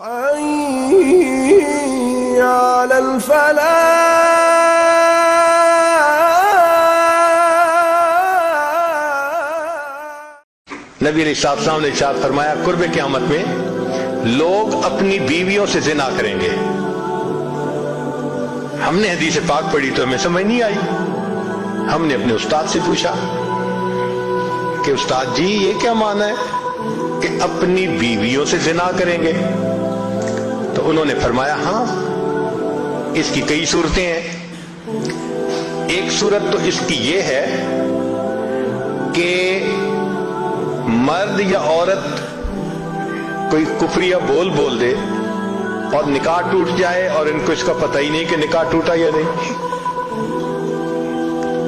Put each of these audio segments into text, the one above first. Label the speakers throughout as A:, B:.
A: حي على الفلاح.
B: نبی علیہ السلام نے ارشاد فرمایا قرب قیامت میں لوگ اپنی بیویوں سے زنا کریں گے۔ ہم نے حدیث پاک پڑھی تو ہمیں سمجھ نہیں آئی۔ ہم نے اپنے استاد سے پوچھا کہ استاد جی یہ کیا معنی ہے کہ اپنی بیویوں سے زنا کریں گے؟ تو انہوں نے فرمایا ہاں اس کی کئی صورتیں ہیں۔ ایک صورت تو اس کی یہ ہے کہ مرد یا عورت کوئی کفریہ بول دے اور نکاح ٹوٹ جائے اور ان کو اس کا پتہ ہی نہیں کہ نکاح ٹوٹا یا نہیں۔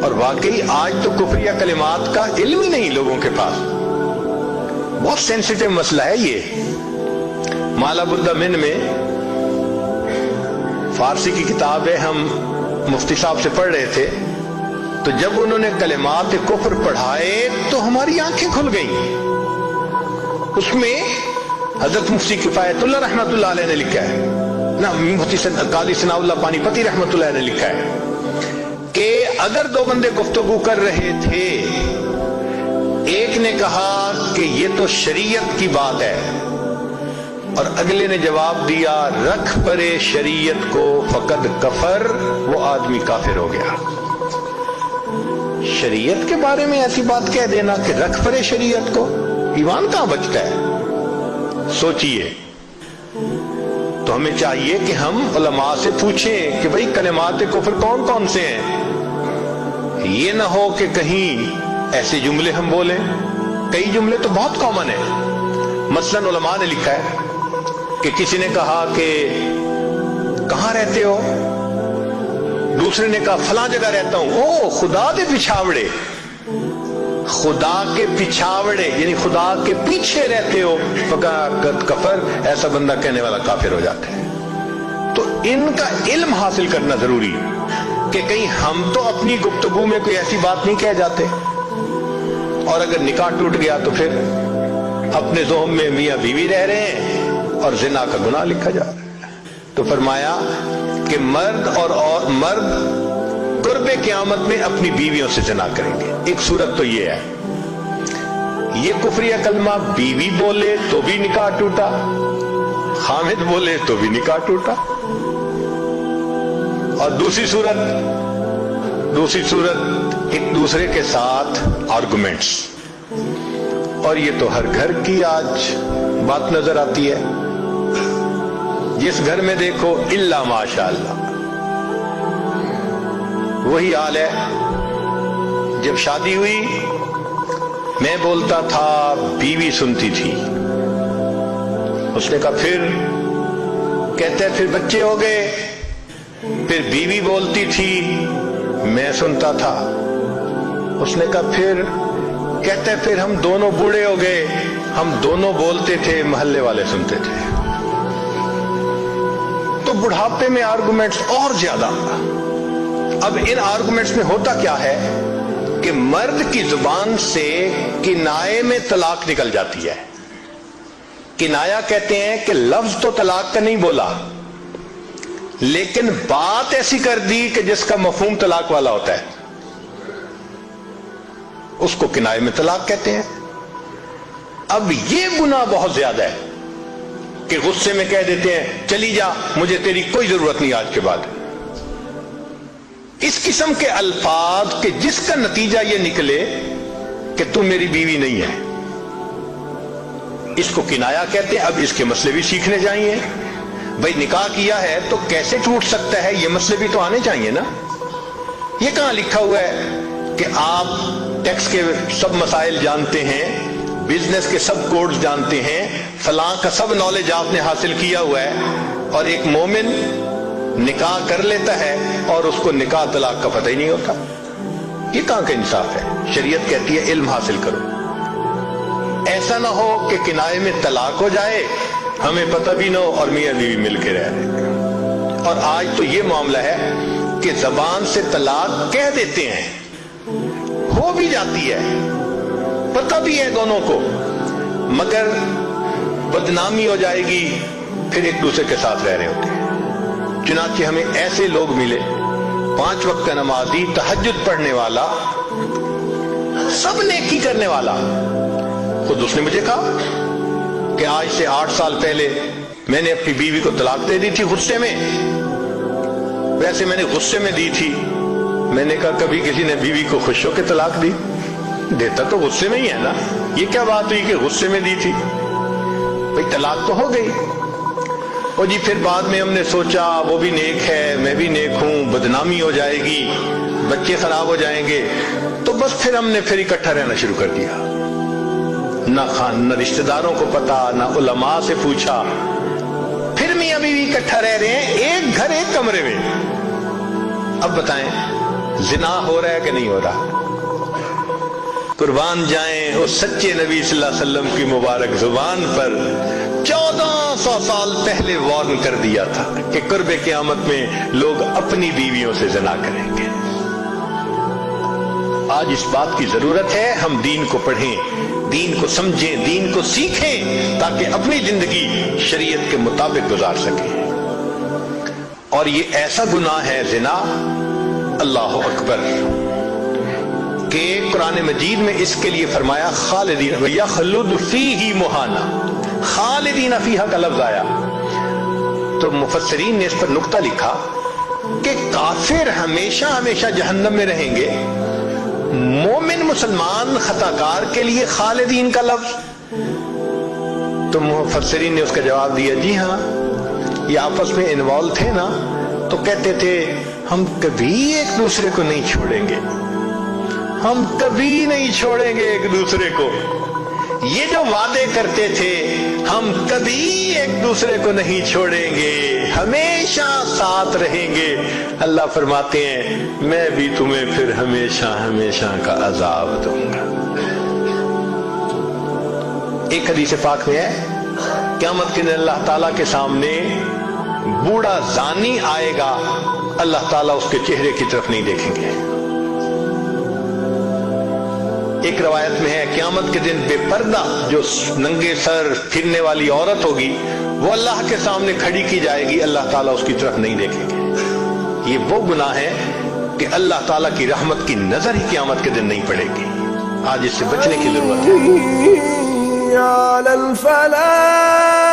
B: اور واقعی آج تو کفریہ کلمات کا علم ہی نہیں لوگوں کے پاس۔ بہت سینسیٹیو مسئلہ ہے یہ۔ مالا بدہ من میں فارسی کی کتاب ہے، ہم مفتی صاحب سے پڑھ رہے تھے تو جب انہوں نے کلمات کفر پڑھائے تو ہماری آنکھیں کھل گئیں۔ اس میں حضرت مفتی کفایت اللہ رحمۃ اللہ علیہ نے لکھا ہے نا، مفتی قاضی ثناء اللہ پانی پتی رحمۃ اللہ نے لکھا ہے کہ اگر دو بندے گفتگو کر رہے تھے، ایک نے کہا کہ یہ تو شریعت کی بات ہے اور اگلے نے جواب دیا رکھ پرے شریعت کو فقد کفر، وہ آدمی کافر ہو گیا۔ شریعت کے بارے میں ایسی بات کہہ دینا کہ رکھ پرے شریعت کو، ایمان کہاں بچتا ہے؟ سوچئے۔ تو ہمیں چاہیے کہ ہم علماء سے پوچھیں کہ بھئی کلمات کفر کون کون سے ہیں۔ یہ نہ ہو کہ کہیں ایسے جملے ہم بولیں، کئی جملے تو بہت کامن ہیں۔ مثلا علماء نے لکھا ہے کہ کسی نے کہا کہ کہاں رہتے ہو؟ دوسرے نے کہا فلاں جگہ رہتا ہوں۔ او خدا دے پچھاوڑے، خدا کے پچھاوڑے یعنی خدا کے پیچھے رہتے ہو، فقط کفر، ایسا بندہ کہنے والا کافر ہو جاتا ہے۔ تو ان کا علم حاصل کرنا ضروری کہ کہیں ہم تو اپنی گفتگو میں کوئی ایسی بات نہیں کہہ جاتے، اور اگر نکاح ٹوٹ گیا تو پھر اپنے ذہن میں میاں بیوی رہ رہے ہیں اور زنا کا گناہ لکھا جا رہا ہے۔ تو فرمایا کہ مرد قرب قیامت میں اپنی بیویوں سے زنا کریں گے۔ ایک صورت تو یہ ہے، یہ کفریہ کلمہ بیوی بولے تو بھی نکاح ٹوٹا، خامد بولے تو بھی نکاح ٹوٹا۔ اور دوسری صورت ایک دوسرے کے ساتھ آرگومنٹس، اور یہ تو ہر گھر کی آج بات نظر آتی ہے۔ جس گھر میں دیکھو الا ماشاء اللہ وہی حال ہے۔ جب شادی ہوئی میں بولتا تھا، بیوی سنتی تھی۔ اس نے کہا پھر؟ کہتے پھر بچے ہو گئے، پھر بیوی بولتی تھی میں سنتا تھا۔ اس نے کہا پھر؟ کہتے پھر ہم دونوں بوڑھے ہو گئے، ہم دونوں بولتے تھے، محلے والے سنتے تھے۔ تو بڑھاپے میں آرگومنٹس اور زیادہ۔ اب ان آرگومنٹس میں ہوتا کیا ہے کہ مرد کی زبان سے کنائے میں طلاق نکل جاتی ہے۔ کنایا کہتے ہیں کہ لفظ تو طلاق کا نہیں بولا، لیکن بات ایسی کر دی کہ جس کا مفہوم طلاق والا ہوتا ہے، اس کو کنائے میں طلاق کہتے ہیں۔ اب یہ گناہ بہت زیادہ ہے کہ غصے میں کہہ دیتے ہیں چلی جا، مجھے تیری کوئی ضرورت نہیں آج کے بعد۔ اس قسم کے الفاظ کہ جس کا نتیجہ یہ نکلے کہ تم میری بیوی نہیں ہے، اس کو کنایا کہتے ہیں۔ اب اس کے مسئلے بھی سیکھنے چاہیے۔ بھئی نکاح کیا ہے تو کیسے ٹوٹ سکتا ہے، یہ مسئلے بھی تو آنے چاہیے نا۔ یہ کہاں لکھا ہوا ہے کہ آپ ٹیکس کے سب مسائل جانتے ہیں، بزنس کے سب کوڈز جانتے ہیں، فلاں کا سب نالج آپ نے حاصل کیا ہوا ہے، اور ایک مومن نکاح کر لیتا ہے اور اس کو نکاح طلاق کا پتہ ہی نہیں ہوتا؟ یہ کہاں کا انصاف ہے؟ شریعت کہتی ہے علم حاصل کرو۔ ایسا نہ ہو کہ کنائے میں طلاق ہو جائے، ہمیں پتہ بھی نہ ہو اور میاں بیوی مل کے رہ رہے۔ اور آج تو یہ معاملہ ہے کہ زبان سے طلاق کہہ دیتے ہیں، ہو بھی جاتی ہے، پتہ بھی ہے دونوں کو، مگر بدنامی ہو جائے گی، پھر ایک دوسرے کے ساتھ رہ رہے ہوتے ہیں. چنانچہ ہمیں ایسے لوگ ملے 5 وقت کا نمازی، تہجد پڑھنے والا، سب نیکی کرنے والا. خود اس نے مجھے کہا کہ آج سے 8 سال پہلے میں نے اپنی بیوی کو طلاق دے دی تھی غصے میں. ویسے میں نے غصے میں دی تھی. میں نے کہا کبھی کسی نے بیوی کو خوش ہو کے طلاق دی؟ دیتا تو غصے میں ہی ہے نا. یہ کیا بات ہوئی کہ غصے میں دی تھی؟ بھئی طلاق تو ہو گئی. اور جی پھر بعد میں ہم نے سوچا وہ بھی نیک ہے، میں بھی نیک ہوں، بدنامی ہو جائے گی، بچے خراب ہو جائیں گے، تو بس پھر ہم نے پھر اکٹھا رہنا شروع کر دیا. نہ رشتہ داروں کو پتا، نہ علماء سے پوچھا. پھر میاں بیوی اکٹھا رہ رہے ہیں، ایک گھر ایک کمرے میں. اب بتائیں زنا ہو رہا ہے کہ نہیں ہو رہا؟ قربان جائیں اس سچے نبی صلی اللہ علیہ وسلم کی مبارک زبان پر 1400 سال پہلے وارن کر دیا تھا کہ قرب قیامت میں لوگ اپنی بیویوں سے زنا کریں گے. آج اس بات کی ضرورت ہے ہم دین کو پڑھیں، دین کو سمجھیں، دین کو سیکھیں تاکہ اپنی زندگی شریعت کے مطابق گزار سکیں. اور یہ ایسا گناہ ہے زنا، اللہ اکبر، کہ قرآن مجید میں اس کے لیے فرمایا خالدین یخلد فیہ مہانا. خالدین فیہا کا لفظ آیا تو مفسرین نے اس پر نقطہ لکھا کہ کافر ہمیشہ ہمیشہ جہنم میں رہیں گے، مومن مسلمان خطاکار کے لیے خالدین کا لفظ. تو مفسرین نے اس کا جواب دیا جی ہاں، یہ آپس میں انوالو تھے نا، تو کہتے تھے ہم کبھی ایک دوسرے کو نہیں چھوڑیں گے، ہم کبھی نہیں چھوڑیں گے ایک دوسرے کو. یہ جو وعدے کرتے تھے ہم کبھی ایک دوسرے کو نہیں چھوڑیں گے، ہمیشہ ساتھ رہیں گے، اللہ فرماتے ہیں میں بھی تمہیں پھر ہمیشہ ہمیشہ کا عذاب دوں گا. ایک حدیث پاک میں ہے قیامت کے دن اللہ تعالیٰ کے سامنے بوڑھا زانی آئے گا، اللہ تعالیٰ اس کے چہرے کی طرف نہیں دیکھیں گے. ایک روایت میں ہے قیامت کے دن بے پردہ جو ننگے سر پھرنے والی عورت ہوگی وہ اللہ کے سامنے کھڑی کی جائے گی، اللہ تعالیٰ اس کی طرف نہیں دیکھیں گے. یہ وہ گناہ ہے کہ اللہ تعالیٰ کی رحمت کی نظر ہی قیامت کے دن نہیں پڑے گی. آج اس سے بچنے کی ضرورت ہے.
A: على الفلاح.